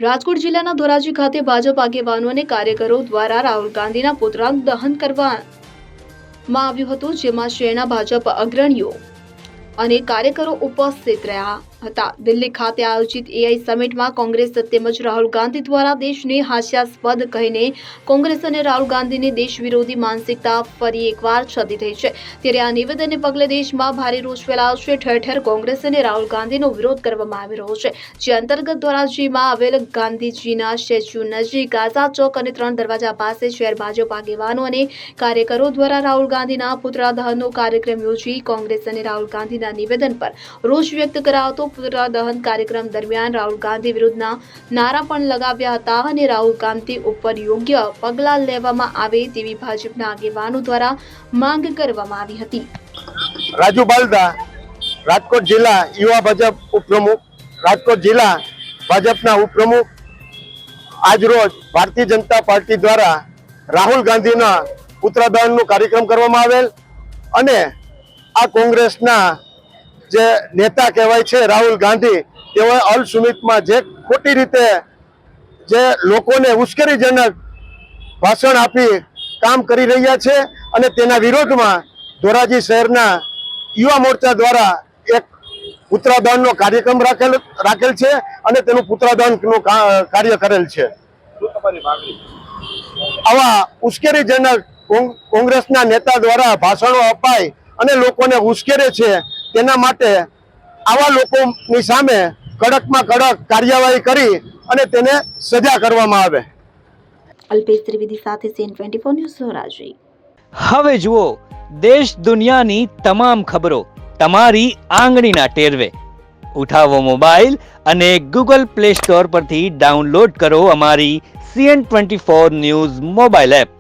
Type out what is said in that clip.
રાજકોટ જિલ્લાના ધોરાજી ખાતે ભાજપ આગેવાનો અને કાર્યકરો દ્વારા રાહુલ ગાંધીના પુતળાનું દહન કરવામાં આવ્યું હતું, જેમાં શહેરના ભાજપ અગ્રણીઓ અને કાર્યકરો ઉપસ્થિત રહ્યા હતા। દિલ્હી ખાતે આયોજિત એઆઈ સમિટમાં કોંગ્રેસ તેમજ રાહુલ ગાંધી દ્વારા દેશને હાસ્યાસ્પદ કહીને કોંગ્રેસ અને રાહુલ ગાંધીની દેશ વિરોધી માનસિકતા ફરી એકવાર છતી થઈ છે। ત્યારે આ નિવેદનને પગલે દેશમાં ભારે રોષ ફેલાયો છે। ઠેર ઠેર કોંગ્રેસ અને રાહુલ ગાંધીનો વિરોધ કરવામાં આવી રહ્યો છે, જે અંતર્ગત ધોરાજીમાં આવેલ ગાંધીજીના સ્ટેચ્યુ નજીક આઝાદ ચોક અને 3 દરવાજા પાસે શહેર ભાજપ આગેવાનો અને કાર્યકરો દ્વારા રાહુલ ગાંધીના પુતળા દહનનો કાર્યક્રમ યોજી કોંગ્રેસ અને રાહુલ ગાંધીના નિવેદન પર રોષ વ્યક્ત કરાવતો પુતળા દહન કાર્યક્રમ દરમિયાન રાહુલ ગાંધી વિરુદ્ધના નારા પણ લગાવ્યા હતા અને રાહુલ ગાંધી ઉપર યોગ્ય પગલાં લેવામાં આવે તેવી ભાજપના આગેવાનો દ્વારા માંગ કરવામાં આવી હતી। રાજુ બાલદા, રાજકોટ જિલ્લા યુવા ભાજપ ઉપપ્રમુખ, રાજકોટ જિલ્લા ભાજપના ઉપપ્રમુખ, આજરોજ ભારતીય જનતા પાર્ટી દ્વારા રાહુલ ગાંધીના પુતળા દહનનો કાર્યક્રમ કરવામાં આવેલ અને આ કોંગ્રેસના જે નેતા કહેવાય છે રાહુલ ગાંધી, તેઓએ અલ સુમિતમાં જે ખોટી રીતે જે લોકોને ઉશ્કેરણીજનક ભાષણ આપી કામ કરી રહ્યા છે અને તેના વિરોધમાં ધોરાજી શહેરના યુવા મોરચા દ્વારા એક પુતળા દહનનો કાર્યક્રમ રાખેલ છે અને તેનું પુતળા દહનનું કાર્ય કરેલ છે। આવા ઉશ્કેરણીજનક કોંગ્રેસના નેતા દ્વારા ભાષણો અપાય અને લોકોને ઉશ્કેરે છે, તેના માટે આવા લોકોની સામે કડકમાં કડક કાર્યવાહી કરી અને તેને સજા કરવામાં આવે। અલ્પેશ ત્રિવેદી સાથે CN24 ન્યૂઝ ધોરાજી। હવે જુઓ દેશ દુનિયાની તમામ ખબરો તમારી આંગળીના ટેરવે। ઉઠાવો મોબાઈલ અને Google Play Store પરથી ડાઉનલોડ કરો અમારી CN24 ન્યૂઝ મોબાઈલ એપ।